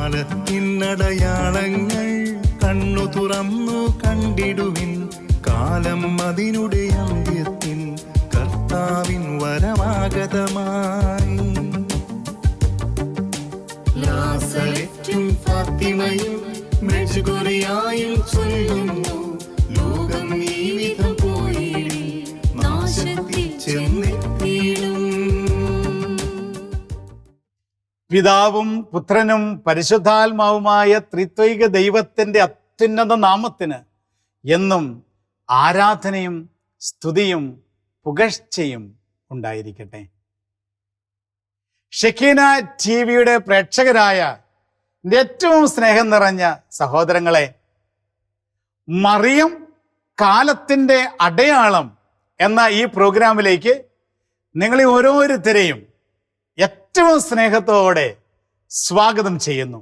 കാലത്തിനടയാളങ്ങൾ കണ്ണു തുറന്നു കണ്ടിടുവിൻ. കാലം അതിനുടെ അന്ത്യത്തിൽ കർത്താവിൻ വരമാഗതമായി. നാസറെത്തും ഫാത്തിമയും മെഴുകുറിയായും ചൊല്ലുന്നു, ലോകം ഈ വിധം പോയിടി നാശത്തിൽ ചെന്നെത്തിയിടും. പിതാവും പുത്രനും പരിശുദ്ധാത്മാവുമായ ത്രിത്വൈക ദൈവത്തിൻ്റെ അത്യുന്നത നാമത്തിന് എന്നും ആരാധനയും സ്തുതിയും പുകഴ്ചയും ഉണ്ടായിരിക്കട്ടെ. ഷെക്കീന ടിവിയുടെ പ്രേക്ഷകരായ എൻ്റെ ഏറ്റവും സ്നേഹം നിറഞ്ഞ സഹോദരങ്ങളെ, മറിയം കാലത്തിൻ്റെ അടയാളം എന്ന ഈ പ്രോഗ്രാമിലേക്ക് നിങ്ങളെ ഓരോരുത്തരെയും ഏറ്റവും സ്നേഹത്തോടെ സ്വാഗതം ചെയ്യുന്നു.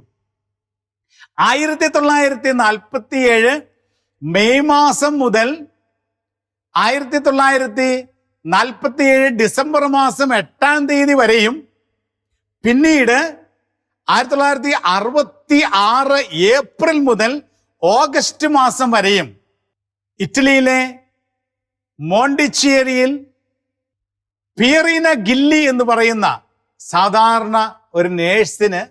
1947 മെയ് മാസം മുതൽ 1947 ഡിസംബർ മാസം 8-ാം തീയതി വരെയും, പിന്നീട് 1966 ഏപ്രിൽ മുതൽ ഓഗസ്റ്റ് മാസം വരെയും ഇറ്റലിയിലെ മോണ്ടിച്ചേരിയിൽ പിയറീന ഗില്ലി എന്ന് പറയുന്ന സാധാരണ ഒരു നേഴ്സിന്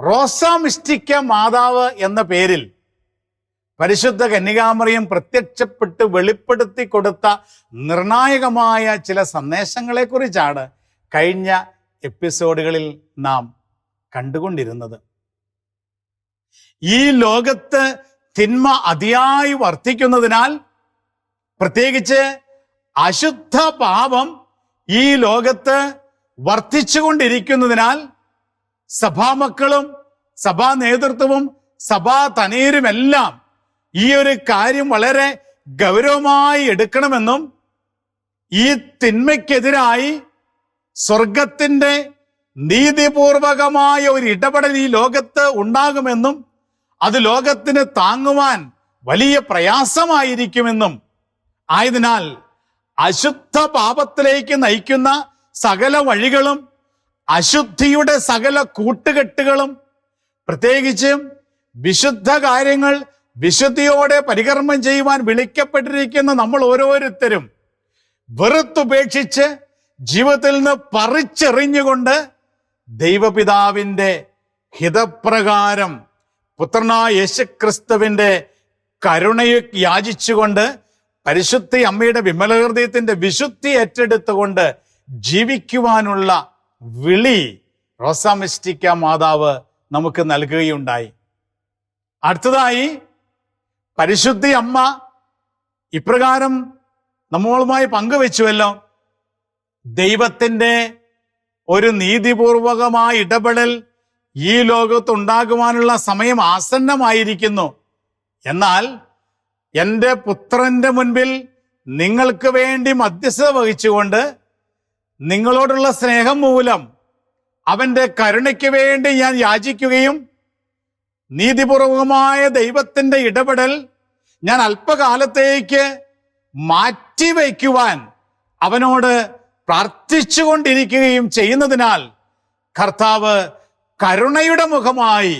റോസ മിസ്റ്റിക്ക മാതാവ് എന്ന പേരിൽ പരിശുദ്ധ കന്യകാമറിയം പ്രത്യക്ഷപ്പെട്ട് വെളിപ്പെടുത്തി കൊടുത്ത നിർണായകമായ ചില സന്ദേശങ്ങളെ കുറിച്ചാണ് കഴിഞ്ഞ എപ്പിസോഡുകളിൽ നാം കണ്ടുകൊണ്ടിരുന്നത്. ഈ ലോകത്ത് തിന്മ അതിയായി വർദ്ധിക്കുന്നതിനാൽ, പ്രത്യേകിച്ച് അശുദ്ധ പാപം ഈ ലോകത്ത് വർദ്ധിച്ചുകൊണ്ടിരിക്കുന്നതിനാൽ, സഭാമക്കളും സഭാ നേതൃത്വവും സഭാ തനയരുമെല്ലാം ഈ ഒരു കാര്യം വളരെ ഗൗരവമായി എടുക്കണമെന്നും, ഈ തിന്മയ്ക്കെതിരായി സ്വർഗത്തിൻ്റെ നീതിപൂർവകമായ ഒരു ഇടപെടൽ ഈ ലോകത്ത് ഉണ്ടാകുമെന്നും, അത് ലോകത്തിന് താങ്ങുവാൻ വലിയ പ്രയാസമായിരിക്കുമെന്നും, ആയതിനാൽ അശുദ്ധ പാപത്തിലേക്ക് നയിക്കുന്ന സകല വഴികളും, അശുദ്ധിയുടെ സകല കൂട്ടുകെട്ടുകളും, പ്രത്യേകിച്ചും വിശുദ്ധ കാര്യങ്ങൾ വിശുദ്ധിയോടെ പരികർമ്മം ചെയ്യുവാൻ വിളിക്കപ്പെട്ടിരിക്കുന്ന നമ്മൾ ഓരോരുത്തരും വെറുത്തുപേക്ഷിച്ച് ജീവിതത്തിൽ നിന്ന് പറിച്ചെറിഞ്ഞുകൊണ്ട് ദൈവപിതാവിൻ്റെ ഹിതപ്രകാരം പുത്രനായ യേശുക്രിസ്തുവിൻ്റെ കരുണയെ യാചിച്ചുകൊണ്ട് പരിശുദ്ധ അമ്മയുടെ വിമല ഹൃദയത്തിൻ്റെ വിശുദ്ധി ഏറ്റെടുത്തുകൊണ്ട് ജീവിക്കുവാനുള്ള വിളി റോസ മിസ്റ്റിക്ക മാതാവ് നമുക്ക് നൽകുകയുണ്ടായി. അടുത്തതായി പരിശുദ്ധ അമ്മ ഇപ്രകാരം നമ്മളുമായി പങ്കുവെച്ചുവല്ലോ, ദൈവത്തിൻ്റെ ഒരു നീതിപൂർവകമായ ഇടപെടൽ ഈ ലോകത്തുണ്ടാകുവാനുള്ള സമയം ആസന്നമായിരിക്കുന്നു. എന്നാൽ എൻ്റെ പുത്രൻ്റെ മുൻപിൽ നിങ്ങൾക്ക് വേണ്ടി മധ്യസ്ഥത വഹിച്ചുകൊണ്ട് നിങ്ങളോടുള്ള സ്നേഹം മൂലം അവൻ്റെ കരുണയ്ക്ക് വേണ്ടി ഞാൻ യാചിക്കുകയും നീതിപൂർവകമായ ദൈവത്തിൻ്റെ ഇടപെടൽ ഞാൻ അല്പകാലത്തേക്ക് മാറ്റിവെക്കുവാൻ അവനോട് പ്രാർത്ഥിച്ചുകൊണ്ടിരിക്കുകയും ചെയ്യുന്നതിനാൽ, കർത്താവ് കരുണയുടെ മുഖമായി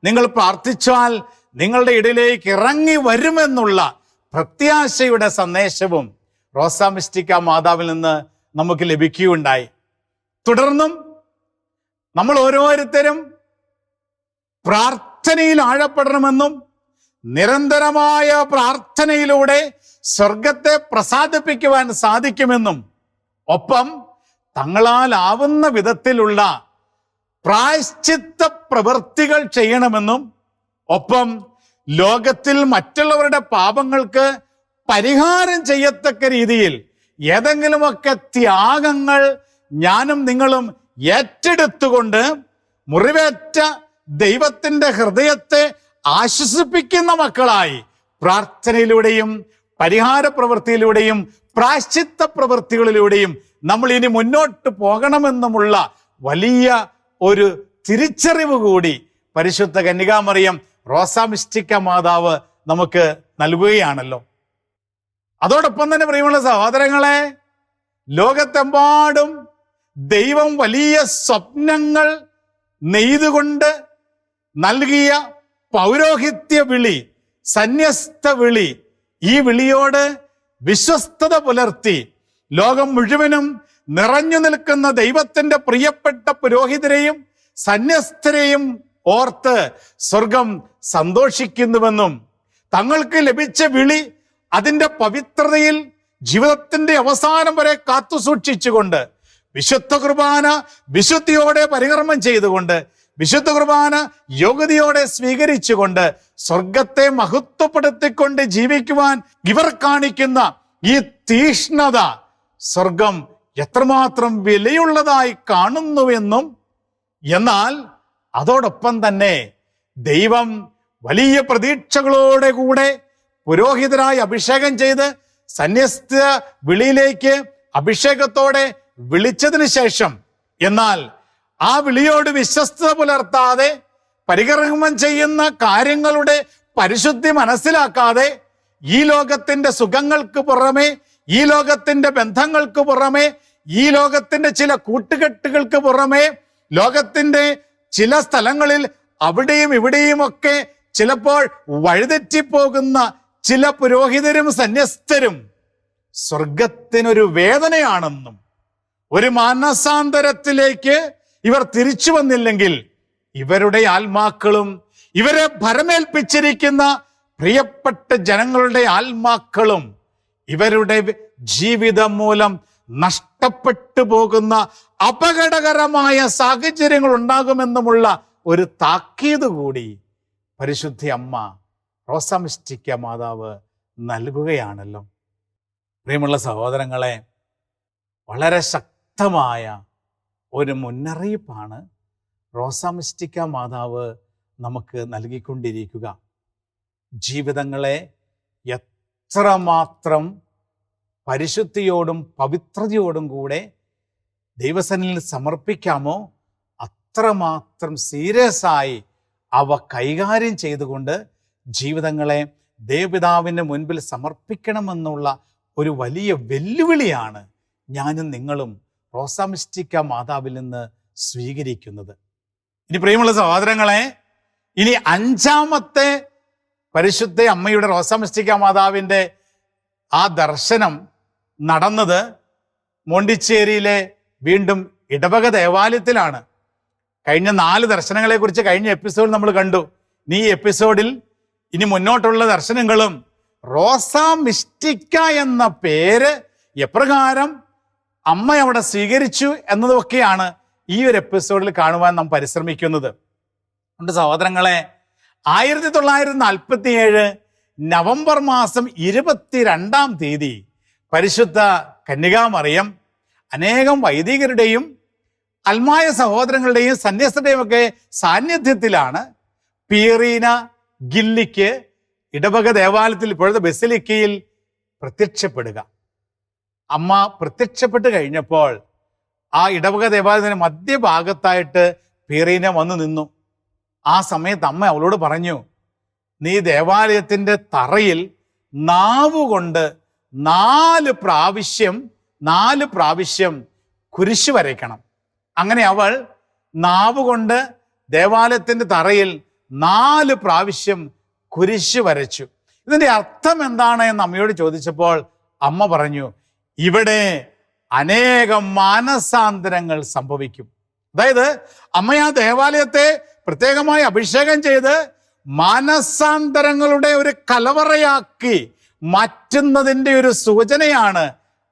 നിങ്ങൾ പ്രാർത്ഥിച്ചാൽ നിങ്ങളുടെ ഇടയിലേക്ക് ഇറങ്ങി വരുമെന്നുള്ള പ്രത്യാശയുടെ സന്ദേശവും റോസ മിസ്റ്റിക്ക മാതാവിൽ നിന്ന് നമുക്ക് ലഭിക്കുകയുണ്ടായി. തുടർന്നും നമ്മൾ ഓരോരുത്തരും പ്രാർത്ഥനയിൽ ആഴപ്പെടണമെന്നും, നിരന്തരമായ പ്രാർത്ഥനയിലൂടെ സ്വർഗത്തെ പ്രസാദിപ്പിക്കുവാൻ സാധിക്കുമെന്നും, ഒപ്പം തങ്ങളാലാവുന്ന വിധത്തിലുള്ള പ്രായശ്ചിത്ത പ്രവൃത്തികൾ ചെയ്യണമെന്നും, ഒപ്പം ലോകത്തിൽ മറ്റുള്ളവരുടെ പാപങ്ങൾക്ക് പരിഹാരം ചെയ്യത്തക്ക രീതിയിൽ ഏതെങ്കിലുമൊക്കെ ത്യാഗങ്ങൾ ഞാനും നിങ്ങളും ഏറ്റെടുത്തുകൊണ്ട് മുറിവേറ്റ ദൈവത്തിൻ്റെ ഹൃദയത്തെ ആശ്വസിപ്പിക്കുന്ന മക്കളായി പ്രാർത്ഥനയിലൂടെയും പരിഹാര പ്രവൃത്തിയിലൂടെയും പ്രായശ്ചിത്ത പ്രവൃത്തികളിലൂടെയും നമ്മൾ ഇനി മുന്നോട്ട് പോകണമെന്നുമുള്ള വലിയ ഒരു തിരിച്ചറിവ് കൂടി പരിശുദ്ധ കന്യകാമറിയം റോസ മിസ്റ്റിക്ക മാതാവ് നമുക്ക് നൽകുകയാണല്ലോ. അതോടൊപ്പം തന്നെ പ്രിയമുള്ള സഹോദരങ്ങളെ, ലോകത്തെമ്പാടും ദൈവം വലിയ സ്വപ്നങ്ങൾ നെയ്തുകൊണ്ട് നൽകിയ പൗരോഹിത്യ വിളി, സന്യസ്ത വിളി, ഈ വിളിയോട് വിശ്വസ്തത പുലർത്തി ലോകം മുഴുവനും നിറഞ്ഞു നിൽക്കുന്ന ദൈവത്തിന്റെ പ്രിയപ്പെട്ട പുരോഹിതരെയും സന്യസ്തരെയും ഓർത്ത് സ്വർഗം സന്തോഷിക്കുന്നുവെന്നും തങ്ങൾക്ക് ലഭിച്ച വിളി അതിൻ്റെ പവിത്രതയിൽ ജീവിതത്തിന്റെ അവസാനം വരെ കാത്തു സൂക്ഷിച്ചുകൊണ്ട് വിശുദ്ധ കുർബാന വിശുദ്ധിയോടെ പരികർമ്മം ചെയ്തുകൊണ്ട് വിശുദ്ധ കുർബാന യോഗ്യതയോടെ സ്വീകരിച്ചുകൊണ്ട് സ്വർഗത്തെ മഹത്വപ്പെടുത്തിക്കൊണ്ട് ജീവിക്കുവാൻ ഇവർ കാണിക്കുന്ന ഈ തീഷ്ണത സ്വർഗം എത്രമാത്രം വിലയുള്ളതായി കാണുന്നുവെന്നും, എന്നാൽ അതോടൊപ്പം തന്നെ ദൈവം വലിയ പ്രതീക്ഷകളോടെ കൂടെ പുരോഹിതരായി അഭിഷേകം ചെയ്ത് സന്യസ്ത വിളിയിലേക്ക് അഭിഷേകത്തോടെ വിളിച്ചതിന് ശേഷം, എന്നാൽ ആ വിളിയോട് വിശ്വസ്തത പുലർത്താതെ പരികർമ്മം ചെയ്യുന്ന കാര്യങ്ങളുടെ പരിശുദ്ധി മനസ്സിലാക്കാതെ ഈ ലോകത്തിന്റെ സുഖങ്ങൾക്ക് പുറമെ, ഈ ലോകത്തിന്റെ ബന്ധങ്ങൾക്ക് പുറമെ, ഈ ലോകത്തിന്റെ ചില കൂട്ടുകെട്ടുകൾക്ക് പുറമെ, ലോകത്തിന്റെ ചില സ്ഥലങ്ങളിൽ അവിടെയും ഇവിടെയുമൊക്കെ ചിലപ്പോൾ വഴിതെറ്റിപ്പോകുന്ന ചില പുരോഹിതരും സന്യസ്തരും സ്വർഗത്തിനൊരു വേദനയാണെന്നും ഒരു മാനസാന്തരത്തിലേക്ക് ഇവർ തിരിച്ചു വന്നില്ലെങ്കിൽ ഇവരുടെ ആത്മാക്കളും ഇവരെ ഭരമേൽപ്പിച്ചിരിക്കുന്ന പ്രിയപ്പെട്ട ജനങ്ങളുടെ ആത്മാക്കളും ഇവരുടെ ജീവിതം മൂലം നഷ്ടപ്പെട്ടു പോകുന്ന അപകടകരമായ സാഹചര്യങ്ങൾ ഉണ്ടാകുമെന്നുമുള്ള ഒരു താക്കീത് കൂടി പരിശുദ്ധ അമ്മ റോസാമിസ്റ്റിക്ക മാതാവ് നൽകുകയാണല്ലോ. പ്രിയമുള്ള സഹോദരങ്ങളെ, വളരെ ശക്തമായ ഒരു മുന്നറിയിപ്പാണ് റോസാമിസ്റ്റിക്ക മാതാവ് നമുക്ക് നൽകിക്കൊണ്ടിരിക്കുക. ജീവിതങ്ങളെ എത്രമാത്രം പരിശുദ്ധിയോടും പവിത്രതയോടും കൂടെ ദൈവസന്നിധിയിൽ സമർപ്പിക്കാമോ അത്രമാത്രം സീരിയസായി അവ കൈകാര്യം ചെയ്തുകൊണ്ട് ജീവിതങ്ങളെ ദേവപിതാവിൻ്റെ മുൻപിൽ സമർപ്പിക്കണമെന്നുള്ള ഒരു വലിയ വെല്ലുവിളിയാണ് ഞാനും നിങ്ങളും റോസാമിസ്റ്റിക്ക മാതാവിൽ നിന്ന് സ്വീകരിക്കുന്നത്. ഇനി പ്രിയമുള്ള സഹോദരങ്ങളെ, ഇനി അഞ്ചാമത്തെ പരിശുദ്ധ അമ്മയുടെ റോസാമിസ്റ്റിക്ക മാതാവിൻ്റെ ആ ദർശനം നടന്നത് മോണ്ടിച്ചേരിയിലെ വീണ്ടും ഇടവക ദേവാലയത്തിലാണ്. കഴിഞ്ഞ 4 ദർശനങ്ങളെ കുറിച്ച് കഴിഞ്ഞ എപ്പിസോഡിൽ നമ്മൾ കണ്ടു. ഈ എപ്പിസോഡിൽ ഇനി മുന്നോട്ടുള്ള ദർശനങ്ങളും റോസാമിസ്റ്റിക്ക എന്ന പേര് എപ്രകാരം അമ്മ അവിടെ സ്വീകരിച്ചു എന്നതൊക്കെയാണ് ഈ ഒരു എപ്പിസോഡിൽ കാണുവാൻ നാം പരിശ്രമിക്കുന്നത്. അതുകൊണ്ട് സഹോദരങ്ങളെ, 1947 നവംബർ മാസം 22-ാം തീയതി പരിശുദ്ധ കന്യകാമറിയം അനേകം വൈദികരുടെയും അൽമായ സഹോദരങ്ങളുടെയും സന്യസ്തരുടെയും ഒക്കെ സാന്നിധ്യത്തിലാണ് പീറീന ഗില്ലിക്ക് ഇടവക ദേവാലയത്തിൽ ഇപ്പോഴത്തെ ബസിലിക്കയിൽ പ്രത്യക്ഷപ്പെടുക. അമ്മ പ്രത്യക്ഷപ്പെട്ട് കഴിഞ്ഞപ്പോൾ ആ ഇടവക ദേവാലയത്തിന് മധ്യഭാഗത്തായിട്ട് പീറീന വന്നു നിന്നു. ആ സമയത്ത് അമ്മ അവളോട് പറഞ്ഞു, നീ ദേവാലയത്തിൻ്റെ തറയിൽ നാവുകൊണ്ട് 4 പ്രാവശ്യം കുരിശ് വരയ്ക്കണം. അങ്ങനെ അവൾ നാവുകൊണ്ട് ദേവാലയത്തിൻ്റെ തറയിൽ 4 പ്രാവശ്യം കുരിശ് വരച്ചു. ഇതിൻ്റെ അർത്ഥം എന്താണ് എന്ന് അമ്മയോട് ചോദിച്ചപ്പോൾ അമ്മ പറഞ്ഞു, ഇവിടെ അനേകം മാനസാന്തരങ്ങൾ സംഭവിക്കും. അതായത് അമ്മ ആ ദേവാലയത്തെ പ്രത്യേകമായി അഭിഷേകം ചെയ്ത് മാനസാന്തരങ്ങളുടെ ഒരു കലവറയാക്കി മാറ്റുന്നതിൻ്റെ ഒരു സൂചനയാണ്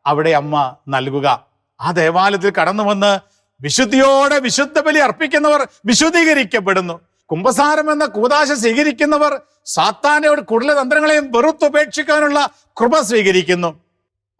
അവിടെ അമ്മ നൽകുക. ആ ദേവാലയത്തിൽ കടന്നു വന്ന് വിശുദ്ധിയോടെ വിശുദ്ധ ബലി അർപ്പിക്കുന്നവർ വിശുദ്ധീകരിക്കപ്പെടുന്നു. കുംഭസാരം എന്ന കൂദാശ സ്വീകരിക്കുന്നവർ സാത്താനയുടെ കുടലതന്ത്രങ്ങളെയും വെറുത്തുപേക്ഷിക്കാനുള്ള കൃപ സ്വീകരിക്കുന്നു.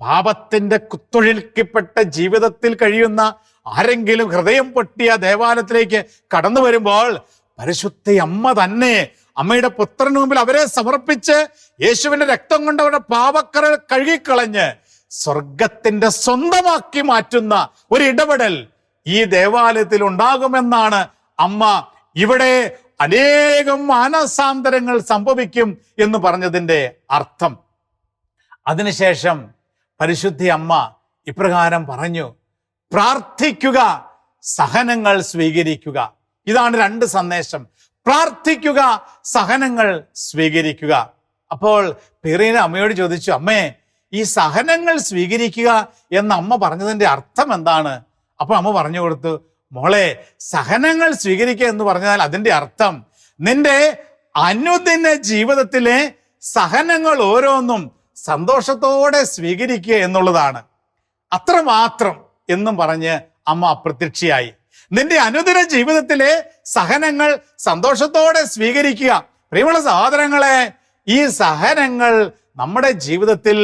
പാപത്തിന്റെ കുത്തൊഴുക്കിപ്പെട്ട ജീവിതത്തിൽ കഴിയുന്ന ആരെങ്കിലും ഹൃദയം പൊട്ടിയ ദേവാലയത്തിലേക്ക് കടന്നു വരുമ്പോൾ പരിശുദ്ധ അമ്മ തന്നെ അമ്മയുടെ പുത്രന് മുമ്പിൽ അവരെ സമർപ്പിച്ച് യേശുവിന്റെ രക്തം കൊണ്ട് അവരുടെ പാപക്കറകൾ കഴുകിക്കളഞ്ഞ് സ്വർഗത്തിന്റെ സ്വന്തമാക്കി മാറ്റുന്ന ഒരു ഇടപെടൽ ഈ ദേവാലയത്തിൽ ഉണ്ടാകുമെന്നാണ് അമ്മ ഇവിടെ അനേകം മാനസാന്തരങ്ങൾ സംഭവിക്കും എന്ന് പറഞ്ഞതിൻ്റെ അർത്ഥം. അതിനുശേഷം പരിശുദ്ധ അമ്മ ഇപ്രകാരം പറഞ്ഞു, പ്രാർത്ഥിക്കുക, സഹനങ്ങൾ സ്വീകരിക്കുക. ഇതാണ് 2 സന്ദേശം. പ്രാർത്ഥിക്കുക, സഹനങ്ങൾ സ്വീകരിക്കുക. അപ്പോൾ പെറീന അമ്മയോട് ചോദിച്ചു, അമ്മേ, ഈ സഹനങ്ങൾ സ്വീകരിക്കുക എന്ന് അമ്മ പറഞ്ഞതിന്റെ അർത്ഥം എന്താണ്? അപ്പൊ അമ്മ പറഞ്ഞു കൊടുത്തു, മോളെ, സഹനങ്ങൾ സ്വീകരിക്കുക എന്ന് പറഞ്ഞാൽ അതിന്റെ അർത്ഥം നിന്റെ അനുദിന ജീവിതത്തിലെ സഹനങ്ങൾ ഓരോന്നും സന്തോഷത്തോടെ സ്വീകരിക്കുക എന്നുള്ളതാണ്. അത്രമാത്രം എന്നും പറഞ്ഞ് അമ്മ അപ്രത്യക്ഷയായി. നിന്റെ അനുദിന ജീവിതത്തിലെ സഹനങ്ങൾ സന്തോഷത്തോടെ സ്വീകരിക്കുക. പ്രിയമുള്ള സഹോദരങ്ങളെ, ഈ സഹനങ്ങൾ നമ്മുടെ ജീവിതത്തിൽ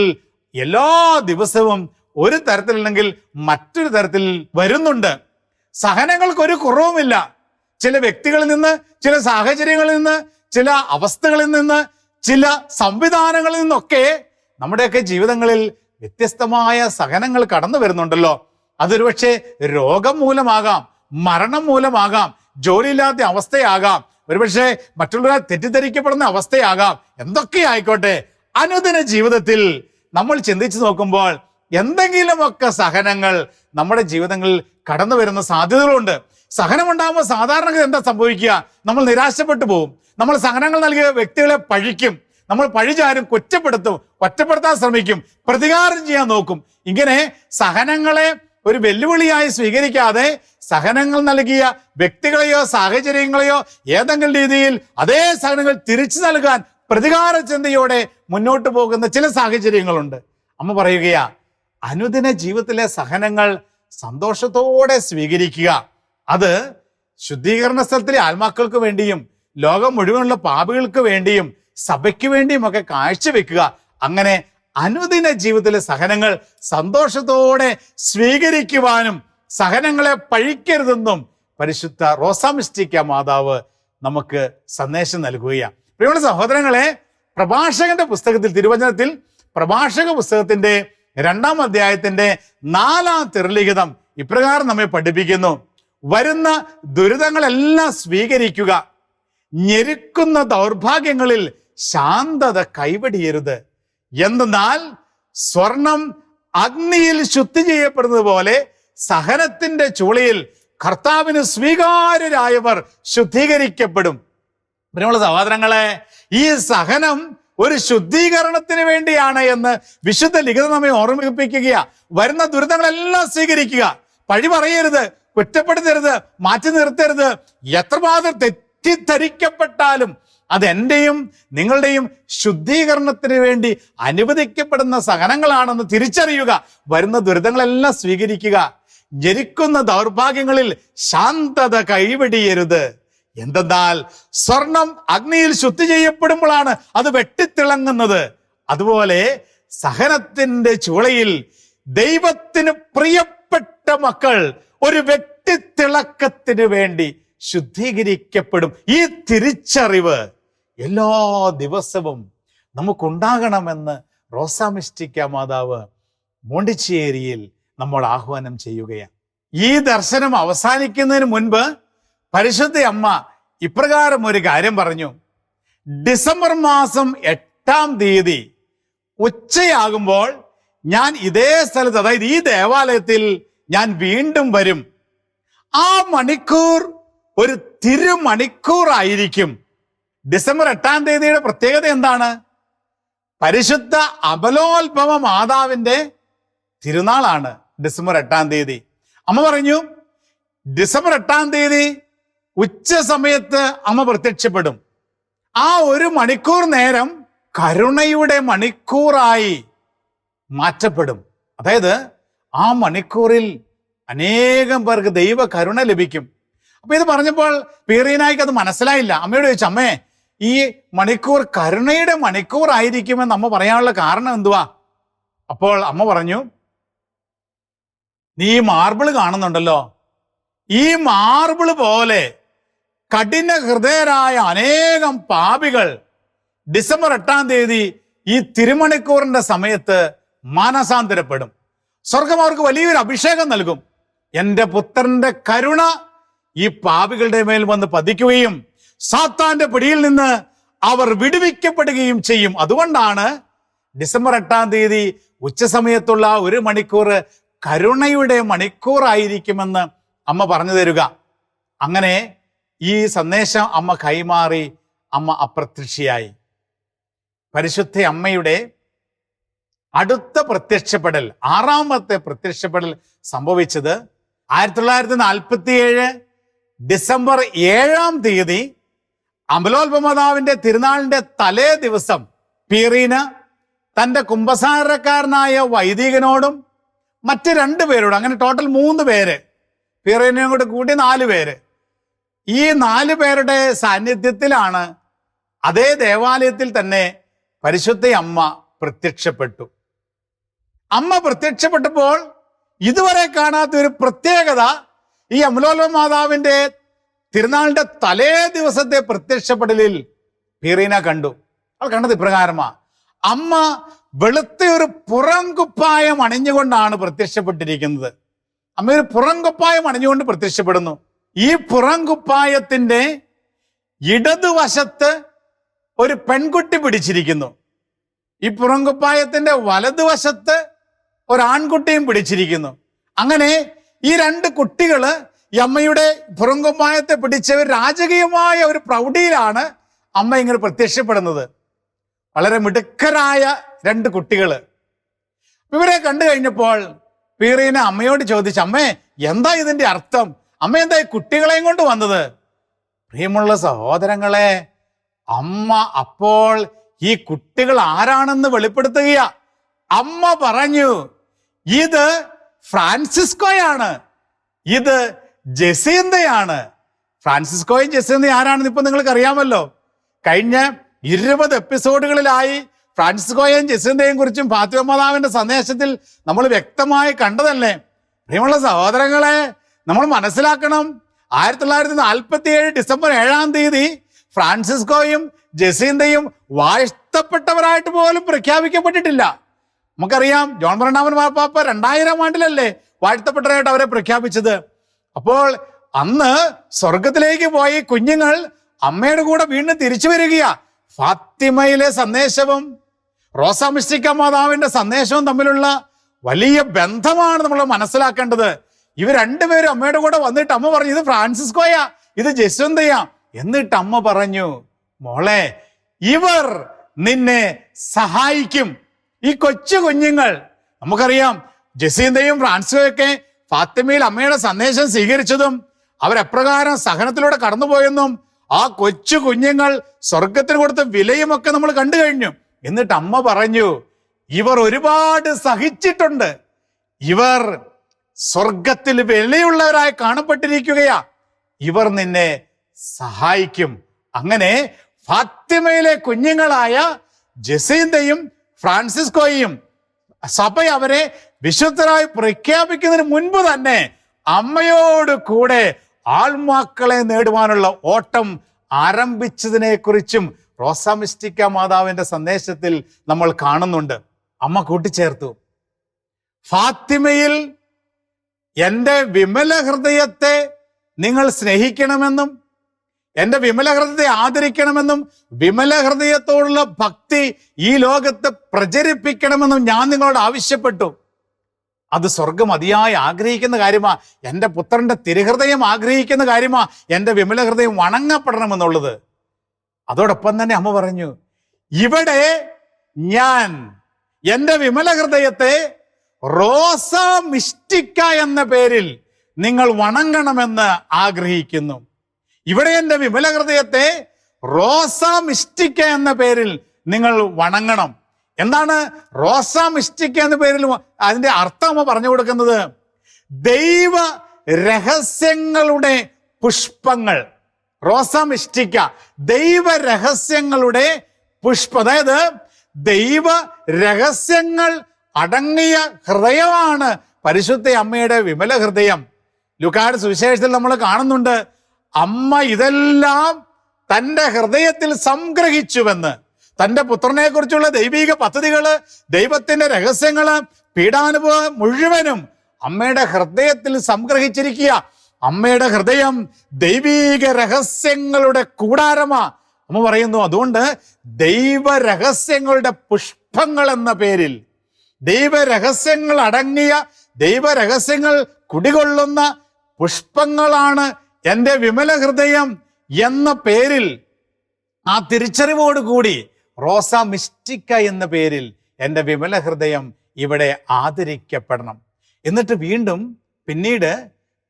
എല്ലാ ദിവസവും ഒരു തരത്തിലല്ലെങ്കിൽ മറ്റൊരു തരത്തിൽ വരുന്നുണ്ട്. സഹനങ്ങൾക്കൊരു കുറവുമില്ല. ചില വ്യക്തികളിൽ നിന്ന്, ചില സാഹചര്യങ്ങളിൽ നിന്ന്, ചില അവസ്ഥകളിൽ നിന്ന്, ചില സംവിധാനങ്ങളിൽ നിന്നൊക്കെ നമ്മുടെയൊക്കെ ജീവിതങ്ങളിൽ വ്യത്യസ്തമായ സഹനങ്ങൾ കടന്നു വരുന്നുണ്ടല്ലോ. അതൊരു പക്ഷേ രോഗം മൂലമാകാം, മരണം മൂലമാകാം, ജോലിയില്ലാത്ത അവസ്ഥയാകാം, ഒരുപക്ഷെ മറ്റുള്ളവരെ തെറ്റിദ്ധരിക്കപ്പെടുന്ന അവസ്ഥയാകാം. എന്തൊക്കെ ആയിക്കോട്ടെ, അനുദിന ജീവിതത്തിൽ നമ്മൾ ചിന്തിച്ചു നോക്കുമ്പോൾ എന്തെങ്കിലുമൊക്കെ സഹനങ്ങൾ നമ്മുടെ ജീവിതങ്ങളിൽ കടന്നു വരുന്ന സാധ്യതകളുണ്ട്. സഹനമുണ്ടാകുമ്പോൾ സാധാരണ എന്താ സംഭവിക്കുക? നമ്മൾ നിരാശപ്പെട്ടു പോകും. നമ്മൾ സഹനങ്ങൾ നൽകിയ വ്യക്തികളെ പഴിക്കും, നമ്മൾ പഴിചാരും, കുറ്റപ്പെടുത്തും, ഒറ്റപ്പെടുത്താൻ ശ്രമിക്കും, പ്രതികാരം ചെയ്യാൻ നോക്കും. ഇങ്ങനെ സഹനങ്ങളെ ഒരു വെല്ലുവിളിയായി സ്വീകരിക്കാതെ സഹനങ്ങൾ നൽകിയ വ്യക്തികളെയോ സാഹചര്യങ്ങളെയോ ഏതെങ്കിലും രീതിയിൽ അതേ സഹനങ്ങൾ തിരിച്ചു നൽകാൻ പ്രതികാര ചിന്തയോടെ മുന്നോട്ട് പോകുന്ന ചില സാഹചര്യങ്ങളുണ്ട്. അമ്മ പറയുകയാ, അനുദിന ജീവിതത്തിലെ സഹനങ്ങൾ സന്തോഷത്തോടെ സ്വീകരിക്കുക. അത് ശുദ്ധീകരണ സ്ഥലത്തിലെ ആത്മാക്കൾക്ക് വേണ്ടിയും ലോകം മുഴുവനുള്ള പാപികൾക്ക് വേണ്ടിയും സഭയ്ക്ക് വേണ്ടിയും ഒക്കെ കാഴ്ചവെക്കുക. അങ്ങനെ അനുദിന ജീവിതത്തിലെ സഹനങ്ങൾ സന്തോഷത്തോടെ സ്വീകരിക്കുവാനും സഹനങ്ങളെ പഴിക്കരുതെന്നും പരിശുദ്ധ റോസാമിസ്റ്റിക്ക മാതാവ് നമുക്ക് സന്ദേശം നൽകുകയാണ്. പ്രിയമുള്ള സഹോദരങ്ങളെ, പ്രഭാഷകന്റെ പുസ്തകത്തിൽ, തിരുവചനത്തിൽ പ്രഭാഷക പുസ്തകത്തിന്റെ 2-ാം അധ്യായത്തിന്റെ 4-ാം തിരുലിഖിതം ഇപ്രകാരം നമ്മെ പഠിപ്പിക്കുന്നു: വരുന്ന ദുരിതങ്ങളെല്ലാം സ്വീകരിക്കുക, ഞെരുക്കുന്ന ദൗർഭാഗ്യങ്ങളിൽ ശാന്തത കൈവടിയരുത്. എന്തെന്നാൽ സ്വർണം അഗ്നിയിൽ ശുദ്ധി ചെയ്യപ്പെടുന്നത് പോലെ സഹനത്തിന്റെ ചൂളയിൽ കർത്താവിന് സ്വീകാര്യരായവർ ശുദ്ധീകരിക്കപ്പെടും. പ്രിയമുള്ള സഹോദരങ്ങളെ, ഈ സഹനം ഒരു ശുദ്ധീകരണത്തിന് വേണ്ടിയാണ് എന്ന് വിശുദ്ധ ലിഖിതം നമ്മെ ഓർമ്മിപ്പിക്കുകയാ. വരുന്ന ദുരിതങ്ങളെല്ലാം സ്വീകരിക്കുക, പഴി പറയരുത്, കുറ്റപ്പെടുത്തരുത്, മാറ്റി നിർത്തരുത്. എത്രമാത്രം തെറ്റിദ്ധരിക്കപ്പെട്ടാലും അത് എന്റെയും നിങ്ങളുടെയും ശുദ്ധീകരണത്തിന് വേണ്ടി അനുവദിക്കപ്പെടുന്ന സഹനങ്ങളാണെന്ന് തിരിച്ചറിയുക. വരുന്ന ദുരിതങ്ങളെല്ലാം സ്വീകരിക്കുക. ഞെരുക്കുന്ന ദൗർഭാഗ്യങ്ങളിൽ ശാന്തത കൈവെടിയരുത്. എന്തെന്നാൽ സ്വർണം അഗ്നിയിൽ ശുദ്ധി ചെയ്യപ്പെടുമ്പോഴാണ് അത് വെട്ടിത്തിളങ്ങുന്നത്. അതുപോലെ സഹനത്തിന്റെ ചൂളയിൽ ദൈവത്തിന് പ്രിയപ്പെട്ട മക്കൾ ഒരു വെട്ടിത്തിളക്കത്തിന് വേണ്ടി ശുദ്ധീകരിക്കപ്പെടും. ഈ തിരിച്ചറിവ് എല്ലാ ദിവസവും നമുക്കുണ്ടാകണമെന്ന് റോസാമിസ്റ്റിക്ക മാതാവ് മോണ്ടിച്ചേരിയിൽ നമ്മൾ ആഹ്വാനം ചെയ്യുകയാണ്. ഈ ദർശനം അവസാനിക്കുന്നതിന് മുൻപ് പരിശുദ്ധ അമ്മ ഇപ്രകാരം ഒരു കാര്യം പറഞ്ഞു: ഡിസംബർ മാസം 8-ാം തീയതി ഉച്ചയാകുമ്പോൾ ഞാൻ ഇതേ സ്ഥലത്ത്, അതായത് ഈ ദേവാലയത്തിൽ ഞാൻ വീണ്ടും വരും. ആ മണിക്കൂർ ഒരു തിരുമണിക്കൂറായിരിക്കും. ഡിസംബർ 8-ാം തീയതിയുടെ പ്രത്യേകത എന്താണ്? പരിശുദ്ധ അബലോത്ഭവ മാതാവിന്റെ തിരുനാളാണ് ഡിസംബർ 8-ാം തീയതി. അമ്മ പറഞ്ഞു, ഡിസംബർ 8-ാം തീയതി ഉച്ച സമയത്ത് അമ്മ പ്രത്യക്ഷപ്പെടും. ആ ഒരു മണിക്കൂർ നേരം കരുണയുടെ മണിക്കൂറായി മാറ്റപ്പെടും. അതായത് ആ മണിക്കൂറിൽ അനേകം പേർക്ക് ദൈവ കരുണ ലഭിക്കും. അപ്പൊ ഇത് പറഞ്ഞപ്പോൾ പീറീനായിക്ക് അത് മനസ്സിലായില്ല. അമ്മയോട് ചോദിച്ചു, അമ്മേ, ഈ മണിക്കൂർ കരുണയുടെ മണിക്കൂർ ആയിരിക്കുമെന്ന് അമ്മ പറയാനുള്ള കാരണം എന്തുവാ? അപ്പോൾ അമ്മ പറഞ്ഞു, നീ ഈ മാർബിള് കാണുന്നുണ്ടല്ലോ, ഈ മാർബിള് പോലെ കഠിന ഹൃദയരായ അനേകം പാപികൾ ഡിസംബർ 8-ാം തീയതി ഈ തിരുമണിക്കൂറിന്റെ സമയത്ത് മാനസാന്തരപ്പെടും. സ്വർഗം അവർക്ക് വലിയൊരു അഭിഷേകം നൽകും. എൻ്റെ പുത്രന്റെ കരുണ ഈ പാപികളുടെ മേൽ വന്ന് പതിക്കുകയും സാത്താന്റെ പിടിയിൽ നിന്ന് അവർ വിടുവിക്കപ്പെടുകയും ചെയ്യും. അതുകൊണ്ടാണ് ഡിസംബർ 8-ാം തീയതി ഉച്ച സമയത്തുള്ള ഒരു മണിക്കൂർ കരുണയുടെ മണിക്കൂറായിരിക്കുമെന്ന് അമ്മ പറഞ്ഞു തരുക. അങ്ങനെ ഈ സന്ദേശം അമ്മ കൈമാറി അമ്മ അപ്രത്യക്ഷയായി. പരിശുദ്ധ അമ്മയുടെ അടുത്ത പ്രത്യക്ഷപ്പെടൽ, 6ാമത്തെ പ്രത്യക്ഷപ്പെടൽ സംഭവിച്ചത് 1947 ഡിസംബർ 7-ാം തീയതി അമലോത്ഭവമാതാവിന്റെ തിരുനാളിന്റെ തലേ ദിവസം പീറീന തൻ്റെ കുമ്പസാരക്കാരനായ വൈദികനോടും മറ്റ് 2 പേരോടും, അങ്ങനെ ടോട്ടൽ 3 പേര്, പീറീനയും കൂടി കൂടി 4 പേര്, ഈ 4 പേരുടെ സാന്നിധ്യത്തിലാണ് അതേ ദേവാലയത്തിൽ തന്നെ പരിശുദ്ധ അമ്മ പ്രത്യക്ഷപ്പെട്ടു. അമ്മ പ്രത്യക്ഷപ്പെട്ടപ്പോൾ ഇതുവരെ കാണാത്ത ഒരു പ്രത്യേകത ഈ അമലോത്ഭവ മാതാവിന്റെ തിരുനാളിന്റെ തലേ ദിവസത്തെ പ്രത്യക്ഷപ്പെടലിൽ പീറീന കണ്ടു. അവൾ കണ്ടത് ഇപ്രകാരമാ. അമ്മ വെളുത്ത ഒരു പുറംകുപ്പായം അണിഞ്ഞുകൊണ്ടാണ് പ്രത്യക്ഷപ്പെട്ടിരിക്കുന്നത്. അമ്മ ഒരു പുറംകുപ്പായം അണിഞ്ഞുകൊണ്ട് പ്രത്യക്ഷപ്പെടുന്നു. ഈ പുറംകുപ്പായത്തിന്റെ ഇടതുവശത്ത് ഒരു പെൺകുട്ടി പിടിച്ചിരിക്കുന്നു. ഈ പുറംകുപ്പായത്തിന്റെ വലതുവശത്ത് ഒരാൺകുട്ടിയും പിടിച്ചിരിക്കുന്നു. അങ്ങനെ ഈ 2 കുട്ടികള് ഈ അമ്മയുടെ പുറംകുപ്പായത്തെ പിടിച്ച രാജകീയമായ ഒരു പ്രൗഢിയിലാണ് അമ്മ ഇങ്ങനെ പ്രത്യക്ഷപ്പെടുന്നത്. വളരെ മിടുക്കരായ 2 കുട്ടികള്. ഇവരെ കണ്ടു കഴിഞ്ഞപ്പോൾ പീറീന അമ്മയോട് ചോദിച്ചു, അമ്മേ എന്താ ഇതിന്റെ അർത്ഥം? അമ്മ എന്താ ഈ കുട്ടികളെയും കൊണ്ട് വന്നത്? പ്രിയമുള്ള സഹോദരങ്ങളെ, അമ്മ അപ്പോൾ ഈ കുട്ടികൾ ആരാണെന്ന് വെളിപ്പെടുത്തുകയാ. അമ്മ പറഞ്ഞു, ഇത് ഫ്രാൻസിസ്കോയാണ്, ഇത് ജസീന്തയാണ്. ഫ്രാൻസിസ്കോയും ജസീന്തയും ആരാണെന്ന് ഇപ്പൊ നിങ്ങൾക്ക് അറിയാമല്ലോ. കഴിഞ്ഞ 20 എപ്പിസോഡുകളിലായി ഫ്രാൻസിസ്കോയും ജസീന്തയും കുറിച്ചും ഫാത്തിമ മാതാവിന്റെ സന്ദേശത്തിൽ നമ്മൾ വ്യക്തമായി കണ്ടതല്ലേ. പ്രിയമുള്ള സഹോദരങ്ങളെ, നമ്മൾ മനസ്സിലാക്കണം, 1947 ഡിസംബർ 7-ാം തീയതി ഫ്രാൻസിസ്കോയും ജസീന്തയും വാഴ്ത്തപ്പെട്ടവരായിട്ട് പോലും പ്രഖ്യാപിക്കപ്പെട്ടിട്ടില്ല. നമുക്കറിയാം, ജോൺ ബർണാമൻ മാർപ്പാപ്പ 2000 ആണ്ടിലല്ലേ വാഴ്ത്തപ്പെട്ടവരായിട്ട് അവരെ പ്രഖ്യാപിച്ചത്. അപ്പോൾ അന്ന് സ്വർഗത്തിലേക്ക് പോയി കുഞ്ഞുങ്ങൾ അമ്മയുടെ കൂടെ വീണ്ടും തിരിച്ചു വരികയാ. ഫാത്തിമയിലെ സന്ദേശവും റോസാ മിസ്റ്റിക്ക മാതാവിന്റെ സന്ദേശവും തമ്മിലുള്ള വലിയ ബന്ധമാണ് നമ്മൾ മനസ്സിലാക്കേണ്ടത്. ഇവർ 2 പേരും അമ്മയുടെ കൂടെ വന്നിട്ട് അമ്മ പറഞ്ഞു, ഇത് ഫ്രാൻസിസ്കോയാ, ഇത് ജസ്വന്തയാ. എന്നിട്ട് അമ്മ പറഞ്ഞു, മോളെ, ഇവർ നിന്നെ സഹായിക്കും. ഈ കൊച്ചു കുഞ്ഞുങ്ങൾ, നമുക്കറിയാം ജസീന്തയും ഫ്രാൻസിസ്കോയൊക്കെ ഫാത്തിമയിൽ അമ്മയുടെ സന്ദേശം സ്വീകരിച്ചതും അവരെപ്രകാരം സഹനത്തിലൂടെ കടന്നുപോയെന്നും ആ കൊച്ചു കുഞ്ഞുങ്ങൾ സ്വർഗത്തിന് കൊടുത്ത വിലയുമൊക്കെ നമ്മൾ കണ്ടു കഴിഞ്ഞു. എന്നിട്ട് അമ്മ പറഞ്ഞു, ഇവർ ഒരുപാട് സഹിച്ചിട്ടുണ്ട്, ഇവർ സ്വർഗത്തിൽ വിലയുള്ളവരായി കാണപ്പെട്ടിരിക്കുകയാ, ഇവർ നിന്നെ സഹായിക്കും. അങ്ങനെ ഫാത്തിമയിലെ കുഞ്ഞുങ്ങളായ ജസീന്തയും ഫ്രാൻസിസ്കോയും സഭ അവരെ വിശുദ്ധരായി പ്രഖ്യാപിക്കുന്നതിന് മുൻപ് തന്നെ അമ്മയോട് കൂടെ ആൾമാക്കളെ നേടുവാനുള്ള ഓട്ടം ആരംഭിച്ചതിനെ കുറിച്ചും റോസാ മിസ്റ്റിക്ക മാതാവിന്റെ സന്ദേശത്തിൽ നമ്മൾ കാണുന്നുണ്ട്. അമ്മ കൂട്ടിച്ചേർത്തു, ഫാത്തിമയിൽ എൻ്റെ വിമല ഹൃദയത്തെ നിങ്ങൾ സ്നേഹിക്കണമെന്നും എൻ്റെ വിമല ഹൃദയത്തെ ആദരിക്കണമെന്നും വിമല ഹൃദയത്തോടുള്ള ഭക്തി ഈ ലോകത്ത് പ്രചരിപ്പിക്കണമെന്നും ഞാൻ നിങ്ങളോട് ആവശ്യപ്പെട്ടു. അത് സ്വർഗം അതിയായി ആഗ്രഹിക്കുന്ന കാര്യമാ. എൻ്റെ പുത്രന്റെ തിരുഹൃദയം ആഗ്രഹിക്കുന്ന കാര്യമാ എൻ്റെ വിമല ഹൃദയം വണങ്ങപ്പെടണമെന്നുള്ളത്. അതോടൊപ്പം തന്നെ അമ്മ പറഞ്ഞു, ഇവിടെ ഞാൻ എൻ്റെ വിമല ഹൃദയത്തെ റോസാ മിസ്റ്റിക്ക എന്ന പേരിൽ നിങ്ങൾ വണങ്ങണമെന്ന് ആഗ്രഹിക്കുന്നു. ഇവിടെ എൻ്റെ വിമല ഹൃദയത്തെ റോസാ മിസ്റ്റിക്ക എന്ന പേരിൽ നിങ്ങൾ വണങ്ങണം. എന്താണ് റോസാ മിസ്റ്റിക്ക എന്ന പേരിൽ? അതിന്റെ അർത്ഥം അമ്മ പറഞ്ഞു കൊടുക്കുന്നത്, ദൈവ രഹസ്യങ്ങളുടെ പുഷ്പങ്ങൾ. റോസാ മിസ്റ്റിക്ക ദൈവ രഹസ്യങ്ങളുടെ പുഷ്പം, അതായത് ദൈവ രഹസ്യങ്ങൾ അടങ്ങിയ ഹൃദയമാണ് പരിശുദ്ധ അമ്മയുടെ വിമല ഹൃദയം. ലൂക്കായുടെ സുവിശേഷത്തിൽ നമ്മൾ കാണുന്നുണ്ട്, അമ്മ ഇതെല്ലാം തൻ്റെ ഹൃദയത്തിൽ സംഗ്രഹിച്ചുവെന്ന്. തൻ്റെ പുത്രനെ കുറിച്ചുള്ള ദൈവിക പദ്ധതികള്, ദൈവത്തിന്റെ രഹസ്യങ്ങള്, പീഡാനുഭവം മുഴുവനും അമ്മയുടെ ഹൃദയത്തിൽ സംഗ്രഹിച്ചിരിക്കുക. അമ്മയുടെ ഹൃദയം ദൈവീക രഹസ്യങ്ങളുടെ കൂടാരമാ. അമ്മ പറയുന്നു, അതുകൊണ്ട് ദൈവ രഹസ്യങ്ങളുടെ പുഷ്പങ്ങൾ എന്ന പേരിൽ, ദൈവരഹസ്യങ്ങൾ അടങ്ങിയ, ദൈവരഹസ്യങ്ങൾ കുടികൊള്ളുന്ന പുഷ്പങ്ങളാണ് എൻ്റെ വിമല ഹൃദയം എന്ന പേരിൽ, ആ തിരിച്ചറിവോടുകൂടി റോസ മിസ്റ്റിക്ക എന്ന പേരിൽ എൻ്റെ വിമല ഹൃദയം ഇവിടെ ആദരിക്കപ്പെടണം. എന്നിട്ട് വീണ്ടും പിന്നീട്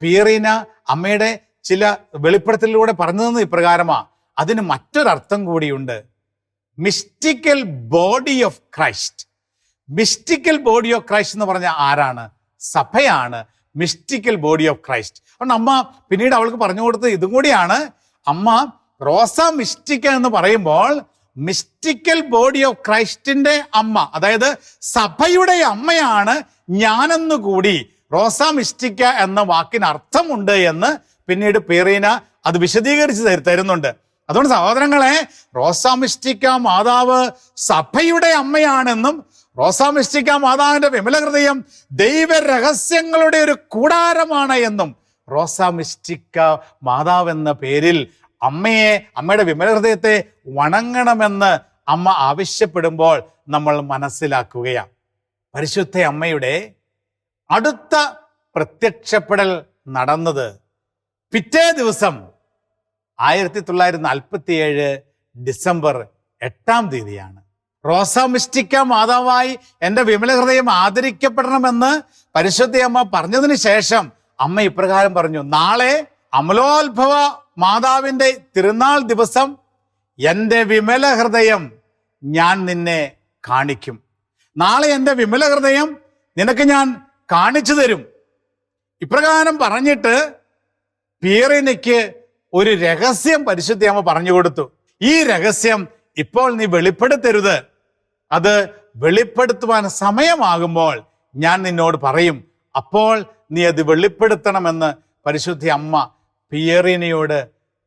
പിയറീന അമ്മയുടെ ചില വെളിപ്പെടുത്തലിലൂടെ പറഞ്ഞതെന്ന് ഇപ്രകാരമാ. അതിന് മറ്റൊരർത്ഥം കൂടിയുണ്ട്. Mystical body of Christ. Mystical body of Christ എന്ന് പറഞ്ഞാൽ ആരാണ്? സഭയാണ് മിസ്റ്റിക്കൽ ബോഡി ഓഫ് ക്രൈസ്റ്റ്. അതുകൊണ്ട് അമ്മ പിന്നീട് അവൾക്ക് പറഞ്ഞു കൊടുത്തത് ഇതും കൂടിയാണ്. അമ്മ റോസ മിസ്റ്റിക്ക എന്ന് പറയുമ്പോൾ മിസ്റ്റിക്കൽ ബോഡി ഓഫ് ക്രൈസ്റ്റിന്റെ അമ്മ, അതായത് സഭയുടെ അമ്മയാണ് ഞാനെന്ന് കൂടി റോസ മിസ്റ്റിക്ക എന്ന വാക്കിന് അർത്ഥമുണ്ട് എന്ന് പിന്നീട് പിയറീന അത് വിശദീകരിച്ച് തരുന്നുണ്ട്. അതുകൊണ്ട് സഹോദരങ്ങളെ, റോസ മിസ്റ്റിക്ക മാതാവ് സഭയുടെ അമ്മയാണെന്നും റോസ മിസ്റ്റിക്ക മാതാവിന്റെ വിമല ഹൃദയം ദൈവ രഹസ്യങ്ങളുടെ ഒരു കൂടാരമാണ് എന്നും റോസ മിസ്റ്റിക്ക മാതാവ് എന്ന പേരിൽ അമ്മയുടെ വിമല ഹൃദയത്തെ വണങ്ങണമെന്ന് അമ്മ ആവശ്യപ്പെടുമ്പോൾ നമ്മൾ മനസ്സിലാക്കുകയാണ്. പരിശുദ്ധ അമ്മയുടെ അടുത്ത പ്രത്യക്ഷപ്പെടൽ നടന്നത് പിറ്റേ ദിവസം 1947 ഡിസംബർ 8 റോസ മിസ്റ്റിക്ക മാതാവായി എൻ്റെ വിമല ഹൃദയം ആദരിക്കപ്പെടണമെന്ന് പരിശുദ്ധ അമ്മ പറഞ്ഞതിന് ശേഷം അമ്മ ഇപ്രകാരം പറഞ്ഞു: നാളെ അമലോത്ഭവ മാതാവിൻ്റെ തിരുനാൾ ദിവസം എൻ്റെ വിമല ഹൃദയം ഞാൻ നിന്നെ കാണിക്കും. നാളെ എൻ്റെ വിമല ഹൃദയം നിനക്ക് ഞാൻ കാണിച്ചു തരും. ഇപ്രകാരം പറഞ്ഞിട്ട് പിയറീനയ്ക്ക് ഒരു രഹസ്യം പരിശുദ്ധ അമ്മ പറഞ്ഞു കൊടുത്തു. ഈ രഹസ്യം ഇപ്പോൾ നീ വെളിപ്പെടുത്തരുത്. അത് വെളിപ്പെടുത്തുവാൻ സമയമാകുമ്പോൾ ഞാൻ നിന്നോട് പറയും. അപ്പോൾ നീ അത് വെളിപ്പെടുത്തണമെന്ന് പരിശുദ്ധ അമ്മ പിയറീനയോട്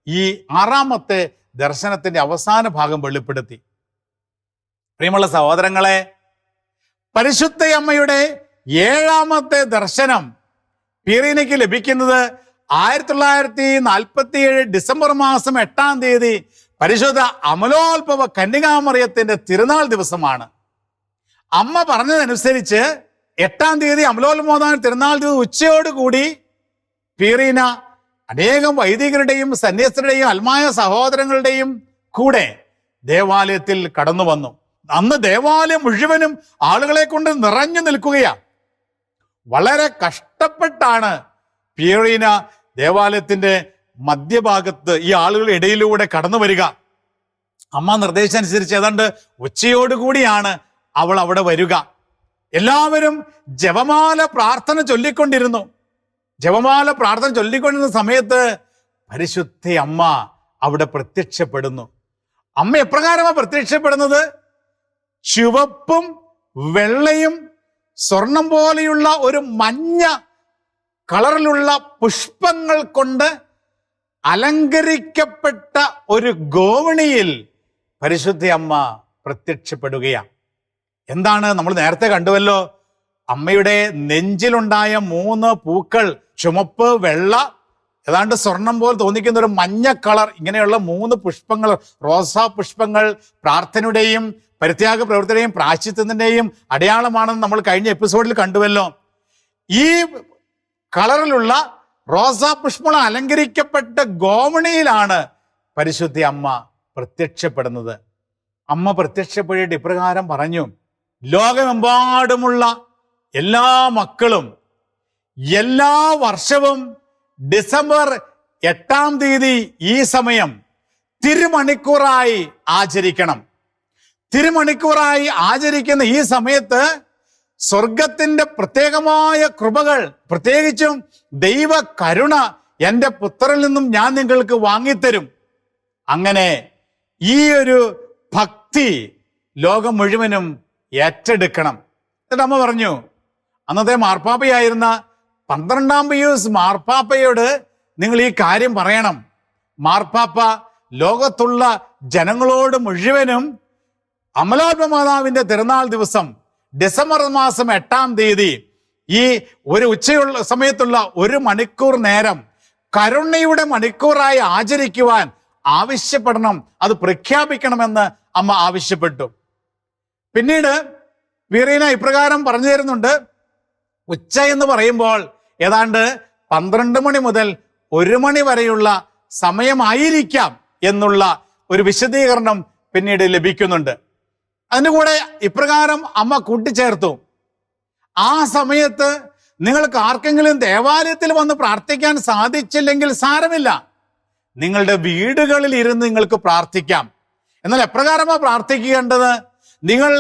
ഈ 6ാമത്തെ ദർശനത്തിന്റെ അവസാന ഭാഗം വെളിപ്പെടുത്തി. പ്രിയമുള്ള സഹോദരങ്ങളെ, പരിശുദ്ധ അമ്മയുടെ 7ാമത്തെ ദർശനം പിയറീനയ്ക്ക് ലഭിക്കുന്നത് 1947 ഡിസംബർ മാസം 8 പരിശുദ്ധ അമലോത്ഭവ കന്യകാമറിയത്തിന്റെ തിരുനാൾ ദിവസമാണ്. അമ്മ പറഞ്ഞതനുസരിച്ച് 8 അമലോത്ഭവ തിരുനാൾ ദിവസം ഉച്ചയോടുകൂടി പിയറീന അനേകം വൈദികരുടെയും സന്യസ്തരുടെയും അൽമായ സഹോദരങ്ങളുടെയും കൂടെ ദേവാലയത്തിൽ കടന്നു വന്നു. അന്ന് ദേവാലയം മുഴുവനും ആളുകളെ കൊണ്ട് നിറഞ്ഞു നിൽക്കുകയാണ്. വളരെ കഷ്ടപ്പെട്ടാണ് പിയറീന ദേവാലയത്തിന്റെ മധ്യഭാഗത്ത് ഈ ആളുകളുടെ ഇടയിലൂടെ കടന്നു വരിക. അമ്മ നിർദ്ദേശമനുസരിച്ച് ഏതാണ്ട് ഉച്ചയോടുകൂടിയാണ് അവൾ അവിടെ വരിക. എല്ലാവരും ജപമാല പ്രാർത്ഥന ചൊല്ലിക്കൊണ്ടിരുന്നു. ജപമാല പ്രാർത്ഥന ചൊല്ലിക്കൊണ്ടിരുന്ന സമയത്ത് പരിശുദ്ധ അമ്മ അവിടെ പ്രത്യക്ഷപ്പെടുന്നു. അമ്മ എപ്രകാരമാണ് പ്രത്യക്ഷപ്പെടുന്നത്? ചുവപ്പും വെള്ളയും സ്വർണം പോലെയുള്ള ഒരു മഞ്ഞ കളറിലുള്ള പുഷ്പങ്ങൾ കൊണ്ട് അലങ്കരിക്കപ്പെട്ട ഒരു ഗോവണിയിൽ പരിശുദ്ധ അമ്മ പ്രത്യക്ഷപ്പെടുകയാണ്. എന്താണ്? നമ്മൾ നേരത്തെ കണ്ടുവല്ലോ, അമ്മയുടെ നെഞ്ചിലുണ്ടായ 3 പൂക്കൾ, ചുമപ്പ്, വെള്ള, ഏതാണ്ട് സ്വർണം പോലെ തോന്നിക്കുന്ന ഒരു മഞ്ഞ കളർ, ഇങ്ങനെയുള്ള 3 പുഷ്പങ്ങൾ, റോസാ പുഷ്പങ്ങൾ പ്രാർത്ഥനയുടെയും പരിത്യാഗ പ്രവൃത്തിയുടെയും പ്രായശ്ചിത്തത്തിന്റെയും അടയാളമാണെന്ന് നമ്മൾ കഴിഞ്ഞ എപ്പിസോഡിൽ കണ്ടുവല്ലോ. ഈ കളറിലുള്ള റോസാ പുഷ്പങ്ങൾ അലങ്കരിക്കപ്പെട്ട ഗോവണിയിലാണ് പരിശുദ്ധ അമ്മ പ്രത്യക്ഷപ്പെടുന്നത്. അമ്മ പ്രത്യക്ഷപ്പെട്ടിട്ട് ഇപ്രകാരം പറഞ്ഞു: ലോകമെമ്പാടുമുള്ള എല്ലാ മക്കളും എല്ലാ വർഷവും ഡിസംബർ 8 ഈ സമയം തിരുമണിക്കൂറായി ആചരിക്കണം. തിരുമണിക്കൂറായി ആചരിക്കുന്ന ഈ സമയത്ത് സ്വർഗത്തിന്റെ പ്രത്യേകമായ കൃപകൾ, പ്രത്യേകിച്ചും ദൈവ കരുണ എൻ്റെ പുത്രനിൽ നിന്നും ഞാൻ നിങ്ങൾക്ക് വാങ്ങിത്തരും. അങ്ങനെ ഈ ഒരു ഭക്തി ലോകം മുഴുവനും ഏറ്റെടുക്കണം. എന്നിട്ട് അമ്മ പറഞ്ഞു, അന്നത്തെ മാർപ്പാപ്പയായിരുന്ന 12 പിയൂസ് മാർപ്പാപ്പയോട് നിങ്ങൾ ഈ കാര്യം പറയണം. മാർപ്പാപ്പ ലോകത്തുള്ള ജനങ്ങളോട് മുഴുവനും അമലോത്ഭവ മാതാവിന്റെ തിരുനാൾ ദിവസം ഡിസംബർ മാസം 8 ഈ ഒരു ഉച്ചയുള്ള സമയത്തുള്ള 1 മണിക്കൂർ നേരം കരുണയുടെ മണിക്കൂറായി ആചരിക്കുവാൻ ആവശ്യപ്പെടണം, അത് പ്രഖ്യാപിക്കണമെന്ന് അമ്മ ആവശ്യപ്പെട്ടു. പിന്നീട് പിയറീന ഇപ്രകാരം പറഞ്ഞു തരുന്നുണ്ട്: ഉച്ച എന്ന് പറയുമ്പോൾ ഏതാണ്ട് 12 മണി മുതൽ 1 മണി വരെയുള്ള സമയമായിരിക്കാം എന്നുള്ള ഒരു വിശദീകരണം പിന്നീട് ലഭിക്കുന്നുണ്ട്. അതിനുകൂടെ ഇപ്രകാരം അമ്മ കൂട്ടിച്ചേർത്തു, ആ സമയത്ത് നിങ്ങൾക്ക് ആർക്കെങ്കിലും ദേവാലയത്തിൽ വന്ന് പ്രാർത്ഥിക്കാൻ സാധിച്ചില്ലെങ്കിൽ സാരമില്ല, നിങ്ങളുടെ വീടുകളിൽ ഇരുന്ന് നിങ്ങൾക്ക് പ്രാർത്ഥിക്കാം. എന്നാൽ എപ്രകാരമാണ് പ്രാർത്ഥിക്കേണ്ടത്? നിങ്ങൾ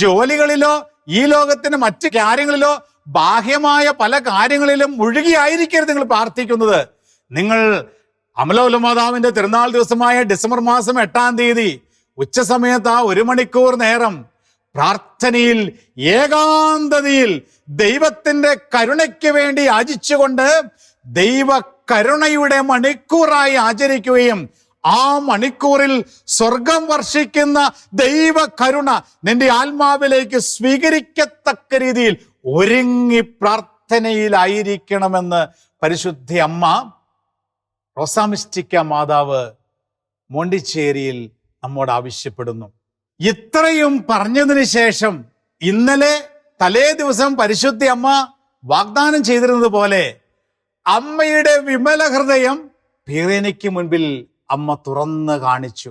ജോലികളിലോ ഈ ലോകത്തിന് മറ്റ് കാര്യങ്ങളിലോ ബാഹ്യമായ പല കാര്യങ്ങളിലും മുഴുകിയായിരിക്കരുത് നിങ്ങൾ പ്രാർത്ഥിക്കുന്നത്. നിങ്ങൾ അമലോത്ഭവമാതാവിന്റെ തിരുനാൾ ദിവസമായ ഡിസംബർ മാസം 8-ാം തീയതി ഉച്ച സമയത്ത് ആ 1 മണിക്കൂർ നേരം പ്രാർത്ഥനയിൽ ഏകാന്തതയിൽ ദൈവത്തിന്റെ കരുണയ്ക്ക് വേണ്ടി യാചിച്ചുകൊണ്ട് ദൈവ കരുണയുടെ മണിക്കൂറായി ആചരിക്കുകയും ആ മണിക്കൂറിൽ സ്വർഗം വർഷിക്കുന്ന ദൈവ കരുണ നിന്റെ ആത്മാവിലേക്ക് സ്വീകരിക്കത്തക്ക രീതിയിൽ ഒരുങ്ങി പ്രാർത്ഥനയിലായിരിക്കണമെന്ന് പരിശുദ്ധ അമ്മ റോസാമിസ്റ്റിക്ക മാതാവ് മോണ്ടിച്ചേരിയിൽ നമ്മോട് ആവശ്യപ്പെടുന്നു. ഇത്രയും പറഞ്ഞതിന് ശേഷം ഇന്നലെ തലേ ദിവസം പരിശുദ്ധ അമ്മ വാഗ്ദാനം ചെയ്തിരുന്നത് പോലെ അമ്മയുടെ വിമല ഹൃദയം പീറേനയ്ക്ക് മുൻപിൽ അമ്മ തുറന്ന് കാണിച്ചു.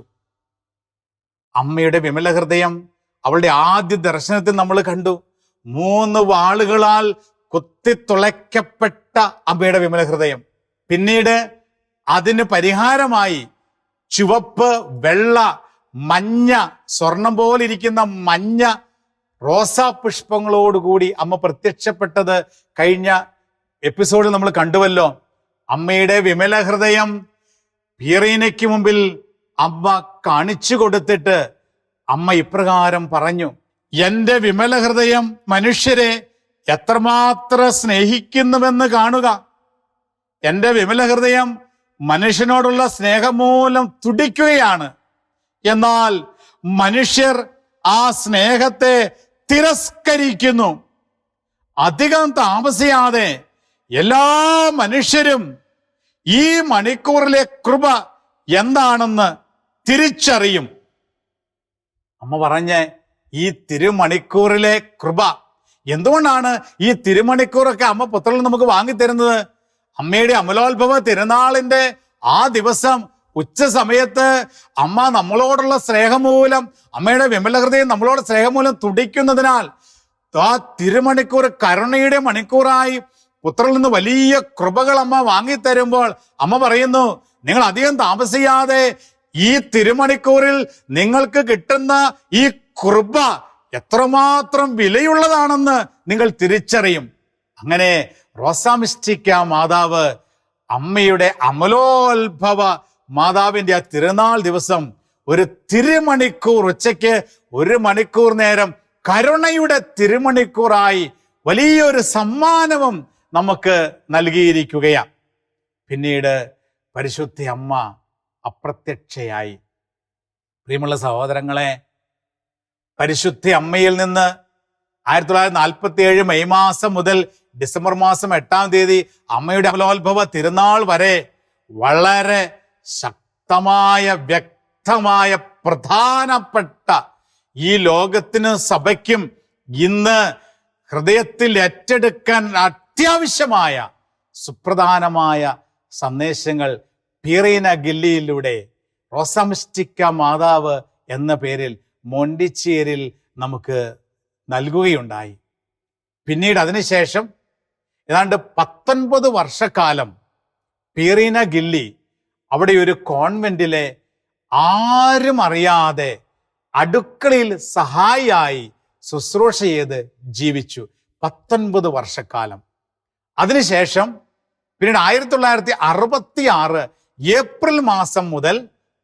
അമ്മയുടെ വിമല ഹൃദയം അവളുടെ ആദ്യ ദർശനത്തിൽ നമ്മൾ കണ്ടു. 3 വാളുകളാൽ കുത്തിത്തുളയ്ക്കപ്പെട്ട അമ്മയുടെ വിമല ഹൃദയം. പിന്നീട് അതിന് പരിഹാരമായി ചുവപ്പ്, വെള്ള, മഞ്ഞ, സ്വർണം പോലിരിക്കുന്ന മഞ്ഞ റോസാ പുഷ്പങ്ങളോടുകൂടി അമ്മ പ്രത്യക്ഷപ്പെട്ടത് കഴിഞ്ഞ എപ്പിസോഡിൽ നമ്മൾ കണ്ടുവല്ലോ. അമ്മയുടെ വിമല ഹൃദയം പീറീനയ്ക്ക് മുമ്പിൽ അമ്മ കാണിച്ചു കൊടുത്തിട്ട് അമ്മ ഇപ്രകാരം പറഞ്ഞു, എന്റെ വിമല ഹൃദയം മനുഷ്യരെ എത്രമാത്രം സ്നേഹിക്കുന്നുവെന്ന് കാണുക. എന്റെ വിമല ഹൃദയം മനുഷ്യനോടുള്ള സ്നേഹം മൂലം തുടിക്കുകയാണ്. എന്നാൽ മനുഷ്യർ ആ സ്നേഹത്തെ തിരസ്കരിക്കുന്നു. അധികം താമസിയാതെ എല്ലാ മനുഷ്യരും ഈ മണിക്കൂറിലെ കൃപ എന്താണെന്ന് തിരിച്ചറിയും. അമ്മ പറഞ്ഞ ഈ തിരുമണിക്കൂറിലെ കൃപ എന്തുകൊണ്ടാണ് ഈ തിരുമണിക്കൂറൊക്കെ അമ്മ പുത്രനിൽ നമുക്ക് വാങ്ങിത്തരുന്നത്? അമ്മയുടെ അമലോത്ഭവ തിരുനാളിന്റെ ആ ദിവസം ഉച്ച സമയത്ത് അമ്മ നമ്മളോടുള്ള സ്നേഹം മൂലം, അമ്മയുടെ വിമല ഹൃദയം നമ്മളോട് സ്നേഹം മൂലം തുടിക്കുന്നതിനാൽ ആ തിരുമണിക്കൂർ കരുണയുടെ മണിക്കൂറായി പുത്രനിൽ നിന്ന് വലിയ കൃപകൾ അമ്മ വാങ്ങിത്തരുമ്പോൾ അമ്മ പറയുന്നു, നിങ്ങൾ അധികം താമസിയാതെ ഈ തിരുമണിക്കൂറിൽ നിങ്ങൾക്ക് കിട്ടുന്ന ഈ കൃപ എത്രമാത്രം വിലയുള്ളതാണെന്ന് നിങ്ങൾ തിരിച്ചറിയും. അങ്ങനെ റോസാമിസ്റ്റിക്ക മാതാവ് അമ്മയുടെ അമലോത്ഭവ മാതാവിന്റെ ആ തിരുനാൾ ദിവസം ഒരു തിരുമണിക്കൂർ, ഉച്ചയ്ക്ക് 1 മണിക്കൂർ നേരം കരുണയുടെ തിരുമണിക്കൂറായി വലിയൊരു സമ്മാനവും നമുക്ക് നൽകിയിരിക്കുകയാണ്. പിന്നീട് പരിശുദ്ധ അമ്മ അപ്രത്യക്ഷയായി. പ്രിയമുള്ള സഹോദരങ്ങളെ, പരിശുദ്ധ അമ്മയിൽ നിന്ന് 1947 മെയ് മാസം മുതൽ ഡിസംബർ മാസം 8-ാം തീയതി അമ്മയുടെ അമലോത്ഭവ തിരുനാൾ വരെ വളരെ ശക്തമായ, വ്യക്തമായ, പ്രധാനപ്പെട്ട ഈ ലോകത്തിന് സഭയ്ക്കും ഇന്ന് ഹൃദയത്തിൽ ഏറ്റെടുക്കാൻ അത്യാവശ്യമായ സുപ്രധാനമായ സന്ദേശങ്ങൾ പീറീന ഗില്ലിയിലൂടെ റോസാമിസ്റ്റിക്ക മാതാവ് എന്ന പേരിൽ മോണ്ടിച്ചേരിൽ നമുക്ക് നൽകുകയുണ്ടായി. പിന്നീട് അതിനുശേഷം ഏതാണ്ട് 19 വർഷക്കാലം പീറീന ഗില്ലി അവിടെ ഒരു കോൺവെന്റിലെ ആരും അറിയാതെ അടുക്കളയിൽ സഹായിയായി ശുശ്രൂഷ ചെയ്ത് ജീവിച്ചു. 19 വർഷക്കാലം. അതിനുശേഷം പിന്നീട് 1966 ഏപ്രിൽ മാസം മുതൽ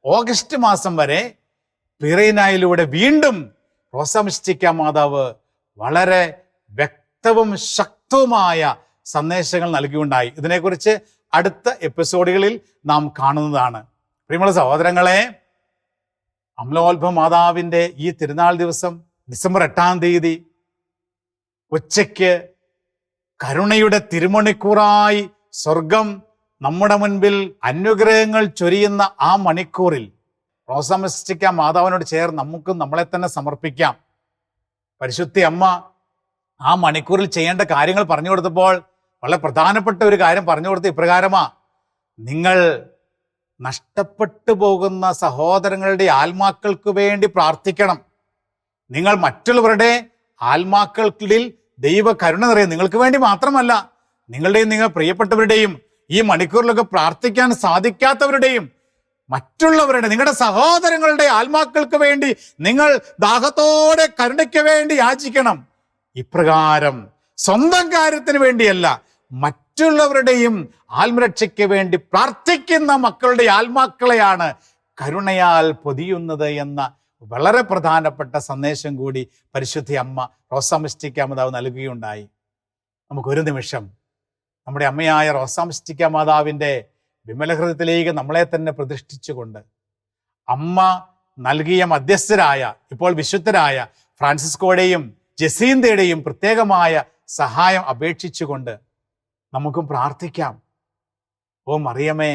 ഓഗസ്റ്റ് മാസം വരെ പീറീനയിലൂടെ വീണ്ടും റോസാമിസ്റ്റിക്ക മാതാവ് വളരെ വ്യക്തവും ശക്തവുമായ സന്ദേശങ്ങൾ നൽകിയുണ്ടായി. ഇതിനെക്കുറിച്ച് അടുത്ത എപ്പിസോഡുകളിൽ നാം കാണുന്നതാണ്. പ്രിയമുള്ള സഹോദരങ്ങളെ, അമലോത്ഭവ മാതാവിന്റെ ഈ തിരുനാൾ ദിവസം ഡിസംബർ 8-ാം തീയതി ഉച്ചയ്ക്ക് കരുണയുടെ തിരുമണിക്കൂറായി സ്വർഗം നമ്മുടെ മുൻപിൽ അനുഗ്രഹങ്ങൾ ചൊരിയുന്ന ആ മണിക്കൂറിൽ റോസാമിസ്റ്റിക്ക മാതാവിനോട് ചേർന്ന് നമുക്കും നമ്മളെ തന്നെ സമർപ്പിക്കാം. പരിശുദ്ധ അമ്മ ആ മണിക്കൂറിൽ ചെയ്യേണ്ട കാര്യങ്ങൾ പറഞ്ഞു കൊടുത്തപ്പോൾ വളരെ പ്രധാനപ്പെട്ട ഒരു കാര്യം പറഞ്ഞു കൊടുത്ത ഇപ്രകാരമാ: നിങ്ങൾ നഷ്ടപ്പെട്ടു പോകുന്ന സഹോദരങ്ങളുടെ ആത്മാക്കൾക്ക് വേണ്ടി പ്രാർത്ഥിക്കണം. നിങ്ങൾ മറ്റുള്ളവരുടെ ആത്മാക്കളിൽ ദൈവ കരുണ നിറയും. നിങ്ങൾക്ക് വേണ്ടി മാത്രമല്ല, നിങ്ങളുടെയും നിങ്ങൾ പ്രിയപ്പെട്ടവരുടെയും ഈ മണിക്കൂറിലൊക്കെ പ്രാർത്ഥിക്കാൻ സാധിക്കാത്തവരുടെയും മറ്റുള്ളവരുടെ നിങ്ങളുടെ സഹോദരങ്ങളുടെ ആത്മാക്കൾക്ക് വേണ്ടി നിങ്ങൾ ദാഹത്തോടെ കരുണയ്ക്ക് വേണ്ടി യാചിക്കണം. ഇപ്രകാരം സ്വന്തം കാര്യത്തിന് വേണ്ടിയല്ല, മറ്റുള്ളവരുടെയും ആത്മരക്ഷയ്ക്ക് വേണ്ടി പ്രാർത്ഥിക്കുന്ന മക്കളുടെ ആത്മാക്കളെയാണ് കരുണയാൽ പൊതിയുന്നത് എന്ന വളരെ പ്രധാനപ്പെട്ട സന്ദേശം കൂടി പരിശുദ്ധ അമ്മ റോസാമിസ്റ്റിക്ക മാതാവ് നൽകുകയുണ്ടായി. നമുക്കൊരു നിമിഷം നമ്മുടെ അമ്മയായ റോസാമിസ്റ്റിക്ക മാതാവിൻ്റെ വിമലഹൃദയത്തിലേക്ക് നമ്മളെ തന്നെ പ്രതിഷ്ഠിച്ചുകൊണ്ട് അമ്മ നൽകിയ മധ്യസ്ഥരായ ഇപ്പോൾ വിശുദ്ധരായ ഫ്രാൻസിസ്കോയുടെയും ജസീന്തയുടെയും പ്രത്യേകമായ സഹായം അപേക്ഷിച്ചുകൊണ്ട് നമുക്കും പ്രാർത്ഥിക്കാം. ഓ മറിയമേ,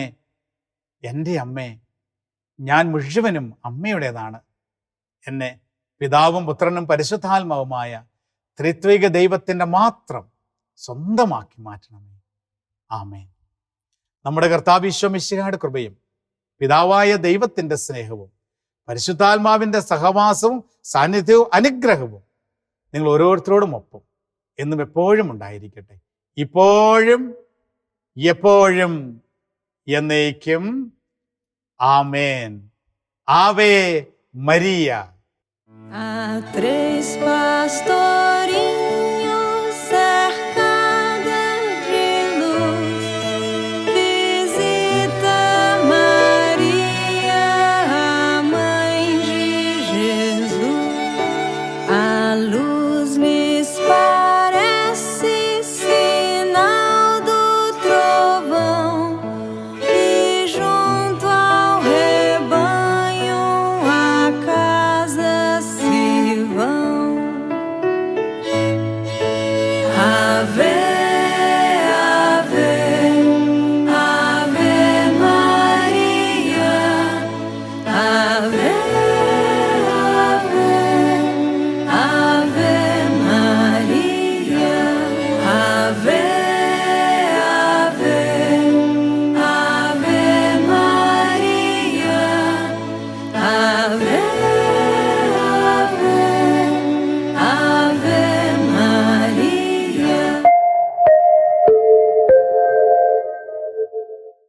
എൻ്റെ അമ്മേ, ഞാൻ മുഴുവനും അമ്മയുടേതാണ്. എന്നെ പിതാവും പുത്രനും പരിശുദ്ധാത്മാവുമായ ത്രിത്വിക ദൈവത്തിൻ്റെ മാത്രം സ്വന്തമാക്കി മാറ്റണമേ. ആമേൻ. നമ്മുടെ കർത്താവ് ഈശോ മിശിഹായുടെ കൃപയും പിതാവായ ദൈവത്തിൻ്റെ സ്നേഹവും പരിശുദ്ധാത്മാവിൻ്റെ സഹവാസവും സാന്നിധ്യവും അനുഗ്രഹവും നിങ്ങൾ ഓരോരുത്തരോടും ഒപ്പം എന്നും എപ്പോഴും ഉണ്ടായിരിക്കട്ടെ, ഇപ്പോഴും എപ്പോഴും എന്നേക്കും. ആമേൻ. Ave Maria. A tres pastores